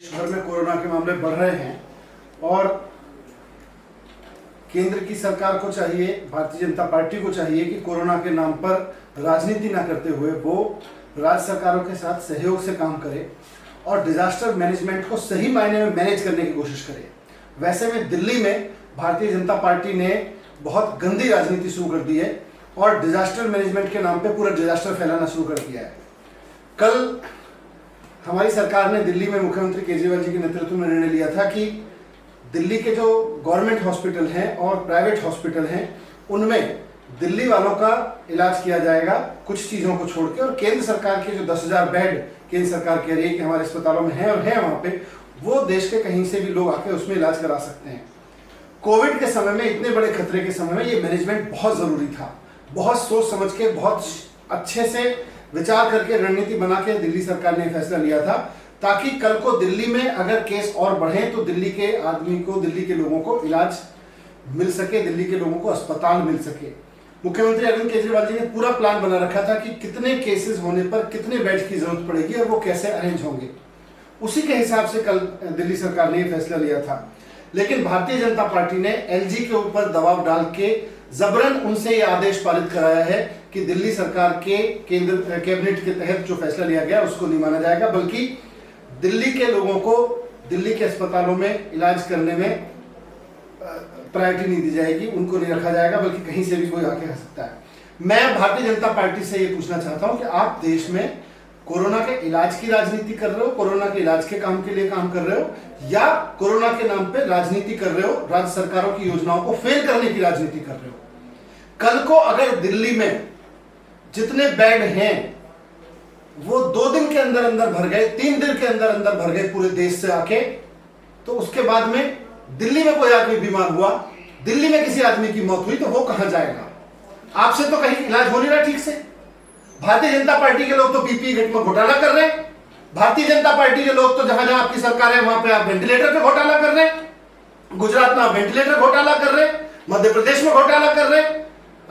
भर में कोरोना के मामले बढ़ रहे हैं और केंद्र की सरकार को चाहिए, भारतीय जनता पार्टी को चाहिए कि कोरोना के नाम पर राजनीति ना करते हुए वो राज्य सरकारों के साथ सहयोग से काम करे और डिजास्टर मैनेजमेंट को सही मायने में मैनेज करने की कोशिश करे। वैसे में दिल्ली में भारतीय जनता पार्टी ने बहुत गंदी राजनीति शुरू कर दी है और डिजास्टर मैनेजमेंट के नाम पे पूरा डिजास्टर फैलाना शुरू कर दिया है। कल हमारी सरकार ने दिल्ली में मुख्यमंत्री केजरीवाल जी के नेतृत्व में निर्णय लिया था कि दिल्ली के जो गवर्नमेंट हॉस्पिटल हैं और प्राइवेट हॉस्पिटल हैं उनमें दिल्ली वालों का इलाज किया जाएगा कुछ चीज़ों को छोड़ के, और केंद्र सरकार के जो 10,000 बेड केंद्र सरकार कह रही है कि हमारे अस्पतालों में हैं और हैं वहाँ पे, वो देश के कहीं से भी लोग आके उसमें इलाज करा सकते हैं। कोविड के समय में, इतने बड़े खतरे के समय में ये मैनेजमेंट बहुत ज़रूरी था। बहुत सोच समझ के, बहुत अच्छे से विचार करके रणनीति बना के दिल्ली सरकार ने फैसला लिया था ताकि कल को दिल्ली में अगर केस और बढ़े तो दिल्ली के आदमी को, दिल्ली के लोगों को इलाज मिल सके, दिल्ली के लोगों को अस्पताल मिल सके। मुख्यमंत्री अरविंद केजरीवाल जी ने पूरा प्लान बना रखा था कि कितने केसेस होने पर कितने बेड की जरूरत पड़ेगी और वो कैसे अरेंज होंगे। उसी के हिसाब से कल दिल्ली सरकार ने फैसला लिया था। लेकिन भारतीय जनता पार्टी ने एलजी के ऊपर दबाव डाल के जबरन उनसे ये आदेश पारित कराया है कि दिल्ली सरकार के केंद्र कैबिनेट के तहत जो फैसला लिया गया उसको नहीं माना जाएगा, बल्कि दिल्ली के लोगों को दिल्ली के अस्पतालों में इलाज करने में प्रायोरिटी नहीं दी जाएगी, उनको नहीं रखा जाएगा, बल्कि कहीं से भी कोई आके आ सकता है। मैं भारतीय जनता पार्टी से ये पूछना चाहता हूं कि आप देश में कोरोना के इलाज की राजनीति कर रहे हो, कोरोना के इलाज के काम के लिए काम कर रहे हो, या कोरोना के नाम पे राजनीति कर रहे हो, राज्य सरकारों की योजनाओं को फेल करने की राजनीति कर रहे हो। कल को अगर दिल्ली में जितने बेड हैं वो 2 दिन के अंदर अंदर भर गए, 3 दिन के अंदर अंदर भर गए पूरे देश से आके, तो उसके बाद में दिल्ली में कोई आदमी बीमार हुआ, दिल्ली में किसी आदमी की मौत हुई, तो वो कहां जाएगा? आपसे तो कहीं इलाज हो नहीं रहा ठीक से। भारतीय जनता पार्टी के लोग तो पीपीई किट में घोटाला कर रहे हैं। भारतीय जनता पार्टी के लोग तो जहां जहां आपकी सरकार है वहां पे आप वेंटिलेटर पे घोटाला कर रहे हैं। गुजरात में आप वेंटिलेटर घोटाला कर रहे हैं, मध्य प्रदेश में घोटाला कर रहे हैं,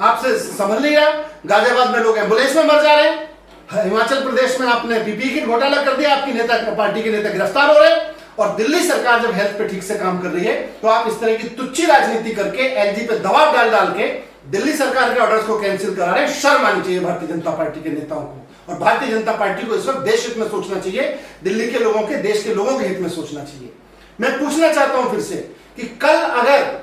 आपसे समझ नहीं रहा। गाजियाबाद में लोग एम्बुलेंस में मर जा रहे हैं, हिमाचल प्रदेश में आपने पीपीई किट घोटाला कर दिया, आपकी नेता पार्टी के नेता गिरफ्तार हो रहे हैं, और दिल्ली सरकार जब हेल्थ पे ठीक से काम कर रही है तो आप इस तरह की तुच्छी राजनीति करके एलजी पे दबाव डाल डाल के दिल्ली सरकार के ऑर्डर्स को कैंसिल करा रहे हैं। शर्म आनी चाहिए भारतीय जनता पार्टी के नेताओं को, और भारतीय जनता पार्टी को इस वक्त देश हित में सोचना चाहिए, दिल्ली के लोगों के, देश के लोगों के हित में सोचना चाहिए। मैं पूछना चाहता हूं फिर से कि कल अगर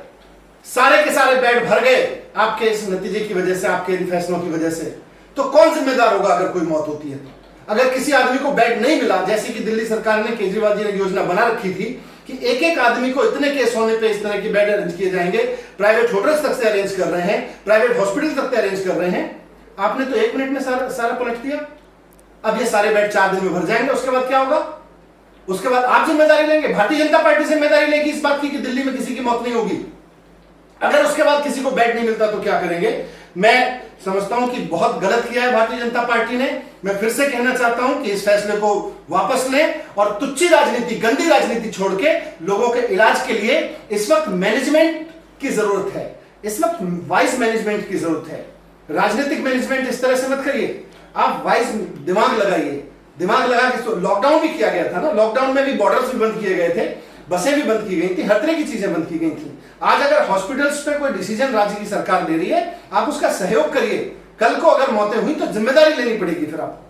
सारे के सारे बेड भर गए आपके इस नतीजे की वजह से, आपके इन फैसलों की वजह से, तो कौन जिम्मेदार होगा अगर कोई मौत होती है तो? अगर किसी आदमी को बेड नहीं मिला, जैसे कि दिल्ली सरकार ने, केजरीवाल जी ने योजना बना रखी थी कि एक एक आदमी को इतने केस होने पे इस तरह की बेड अरेंज किए जाएंगे, प्राइवेट होटल्स तक से अरेंज कर रहे हैं, प्राइवेट हॉस्पिटल तक से अरेंज कर रहे हैं, आपने तो 1 मिनट में सारा पलट दिया। अब ये सारे बेड 4 दिन में भर जाएंगे, उसके बाद क्या होगा? उसके बाद आप जिम्मेदारी लेंगे, भारतीय जनता पार्टी जिम्मेदारी लेगी इस बात की कि दिल्ली में किसी की मौत नहीं होगी। अगर उसके बाद किसी को बेड नहीं मिलता तो क्या करेंगे? मैं समझता हूं कि बहुत गलत किया है भारतीय जनता पार्टी ने। मैं फिर से कहना चाहता हूं कि इस फैसले को वापस लें और तुच्छी राजनीति, गंदी राजनीति छोड़ के लोगों के इलाज के लिए इस वक्त मैनेजमेंट की जरूरत है, इस वक्त वाइज मैनेजमेंट की जरूरत है। राजनीतिक मैनेजमेंट इस तरह से मत करिए, आप वाइज दिमाग लगाइए। दिमाग लगा के लॉकडाउन भी किया गया था ना, लॉकडाउन में भी बॉर्डर्स भी बंद किए गए थे, बसें भी बंद की गई थी, हर तरह की चीजें बंद की गई थी। आज अगर हॉस्पिटल्स पे कोई डिसीजन राज्य की सरकार ले रही है, आप उसका सहयोग करिए। कल को अगर मौतें हुई तो जिम्मेदारी लेनी पड़ेगी फिर आपको।